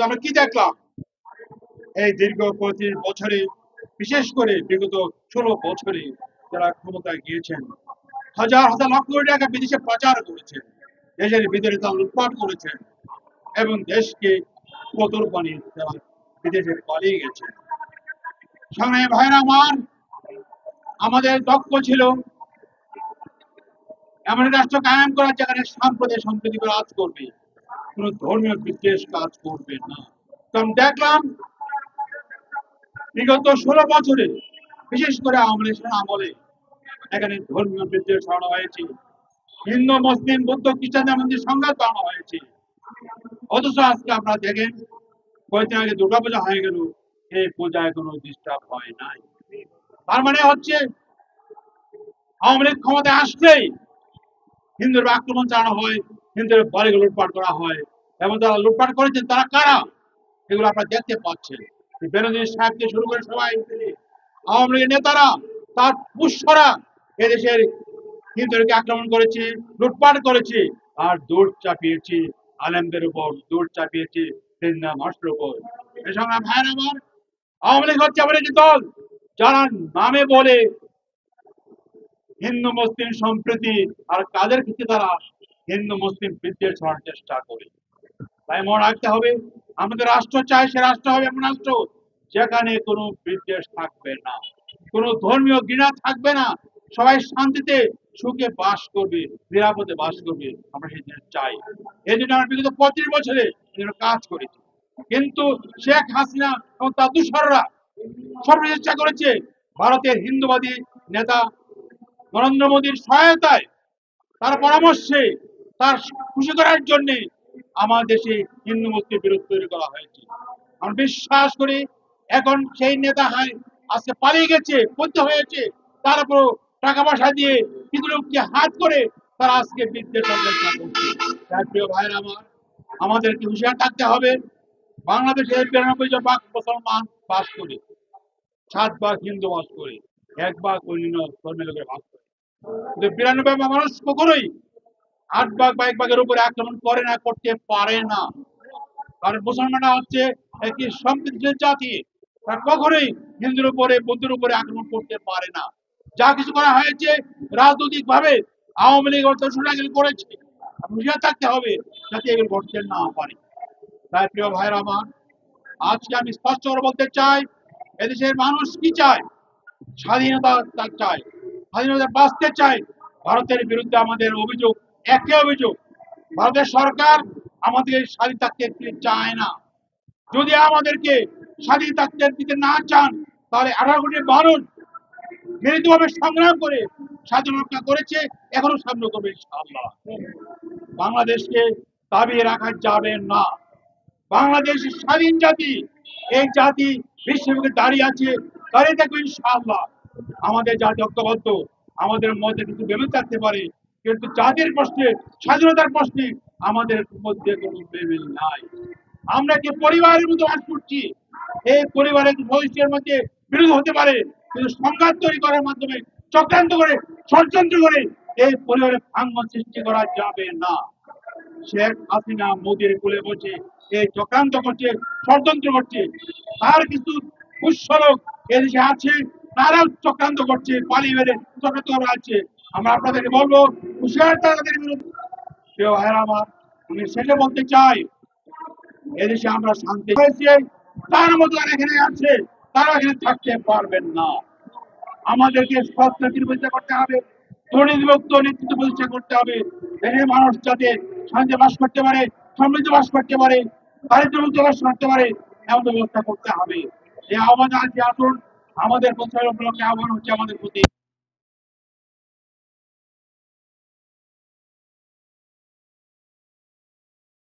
আমরা কি দেখলাম এই দীর্ঘ 35 বছরে, বিশেষ করে বিগত 16 বছরে যারা ক্ষমতায় গিয়েছেন, হাজার হাজার লক্ষ কোটি টাকা বিদেশে পাচার করেছেন, দেশের ভিতরে তা লুটপাট করেছেন এবং দেশকে কতর বানিয়ে তারা বিদেশে পালিয়ে গেছেন। সংগ্রামী ভাইরা আমার, আমাদের লক্ষ্য ছিল এমন রাষ্ট্র কায়েম করা যেখানে সাম্প্রদায়িক সম্প্রীতি কাজ করবে, কোন ধর্মীয় বিদ্বেষ কাজ করবে না। কারণ দেখলাম বিগত 16 বছরে, বিশেষ করে আওয়ামী লীগের আমলে এখানে ধর্মীয় বিদ্বেষ ছড়ানো হয়েছে, হিন্দু মুসলিম বৌদ্ধ খ্রিস্টানদের মধ্যে সংঘাত বাড়ানো হয়েছে। অথচ আজকে আপনারা দেখেন কয়েকদিন আগে দুর্গাপূজা হয়ে গেল, এই পূজায় কোনো ডিস্টার্ব হয় নাই। তার মানে হচ্ছে আওয়ামী লীগ ক্ষমতায় আসলেই হিন্দুর আক্রমণ চালানো হয়, হিন্দুর বাড়িগুলো লুটপাট করা হয়, এবং যারা লুটপাট করেছেন তারা কারা এগুলো আপনারা দেখতে পাচ্ছেন। বেনজির সাহেবকে শুরু করে সবাই আওয়ামী লীগের নেতারা, তার পুষ্যরা এদেশের হিন্দুদেরকে আক্রমণ করেছে, লুটপাট করেছে, আর দৌড় চাপিয়েছে আলেমদের উপর, দৌড় চাপিয়েছে মানুষের উপর। এই সঙ্গে ভাইয়ের আমার, আওয়ামী লীগ হচ্ছে এমন একটি দল যারা নামে বলে হিন্দু মুসলিম সম্প্রীতি, আর কাদের ক্ষেত্রে তারা হিন্দু মুসলিম বিদ্বেষ ছড়ানোর চেষ্টা করে। তাই মনে রাখতে হবে, আমাদের রাষ্ট্র চাই, সে রাষ্ট্র হবে এমন রাষ্ট্র যেখানে কোনো বিদ্বেষ থাকবে না, কোনো ধর্মীয় ঘৃণা থাকবে না, সবাই শান্তিতে সুখে বাস করবে, নিরাপদে বাস করবে। আমরা সেই জিনিস চাই। এই জন্য আমরা বিগত 35 বছরে কাজ করেছি। কিন্তু শেখ হাসিনা এবং তার দূষররা সব চেষ্টা করেছে ভারতের হিন্দুবাদী নেতা নরেন্দ্র মোদীর সহায়তায়, তার পরামর্শে, তার খুশি করার জন্য আমাদের দেশে হিন্দু মুসলিম বিরোধ তৈরি করা হয়েছে। আমরা বিশ্বাস করি এখন সেই নেতা আজকে পালিয়ে গেছে, বদ্ধ হয়েছে, তার উপর টাকা পয়সা দিয়ে কিছু লোককে হাত করে তারা আজকে বিদ্বেষের চেষ্টা করছে। তাই প্রিয় ভাইরা আমার, আমাদেরকে হুঁশিয়ার থাকতে হবে। বাংলাদেশে 92 ভাগ মুসলমান বাস করে, 7 ভাগ হিন্দু বাস করে, 1 ভাগ অন্য ধর্মের লোকের বাস করে। কিন্তু 92 ভাগ মানুষ কখনোই 8 ভাগ বা 1 ভাগের উপরে আক্রমণ করে না, করতে পারে না। কারণ মুসলমানরা হচ্ছে একটি সম্প্রীতিশীল জাতি, তারা কখনোই হিন্দুর উপরে বৌদ্ধের উপরে আক্রমণ করতে পারে না। যা কিছু করা হয়েছে রাজনৈতিক ভাবে আওয়ামী লীগ করেছে, হুঁশিয়ার থাকতে হবে যাতে এগুলো ঘটতে না পারে। তাই প্রিয় ভাইরা আমার, আজকে আমি স্পষ্ট করে বলতে চাই, এদেশের মানুষ কি চায়? স্বাধীনতা চায়, স্বাধীনতা বাঁচতে চায়। ভারতের বিরুদ্ধে আমাদের অভিযোগ, একই অভিযোগ, ভারতের সরকার আমাদের স্বাধীন থাকতে চায় না। যদি আমাদেরকে স্বাধীন থাকতে দিতে না চান, তাহলে 18 কোটি মানুষ মিলিতভাবে সংগ্রাম করে স্বাধীন রক্ষা করেছে, এখনো সামনে করবে ইনশাআল্লাহ। বাংলাদেশকে দাবিয়ে রাখা যাবে না। বাংলাদেশ স্বাধীন জাতি, এই জাতি বিশ্বকে দাঁড়িয়ে আছে, দাঁড়িয়ে থাকবে ইনশাআল্লাহ। আমাদের জাতি ঐক্যবদ্ধ, আমাদের মধ্যে কিছু বিভেদ থাকতে পারে, কিন্তু জাতির প্রশ্নে, স্বাধীনতার প্রশ্নে আমাদের মধ্যে কোনো বিভেদ নাই। আমরা কি পরিবারের মধ্যে বাস করছি, এই পরিবারের সদস্যের মধ্যে বিরোধ হতে পারে, কিন্তু সংঘাত তৈরি করার মাধ্যমে চক্রান্ত করে, ষড়যন্ত্র করে এই পরিবারে ভাঙন সৃষ্টি করা যাবে না। শেখ হাসিনা মোদীর কোলে বসে এই চক্রান্ত করছে, ষড়যন্ত্র করছে, তার কিছু কুশলক এদেশে আছে, তারাও চক্রান্ত করছে, পালিয়ে বেড়ে চক্রান্ত করা আছে। আমরা আপনাদেরকে বলবো হুঁশিয়ার তাদের বিরুদ্ধে। কেউ ভাইরা আমার, আমি সেটা বলতে চাই, এদেশে আমরা শান্তি হয়েছে, তার মতো এখানে আছে, তারা এখানে থাকতে পারবেন না। আমাদেরকে সৎনীতির প্রতিষ্ঠা করতে হবে, দুর্নীতিমুক্ত নেতৃত্ব প্রতিষ্ঠা করতে হবে, দেশের মানুষ যাতে শান্তি বাস করতে পারে, সমৃদ্ধ বাস করতে পারে, দারিদ্র্যমুক্ত বাস করতে পারে, এমন ব্যবস্থা করতে হবে। এই আহ্বান আছে, আসুন আমাদের প্রচার উপলক্ষে আহ্বান হচ্ছে আমাদের প্রতি।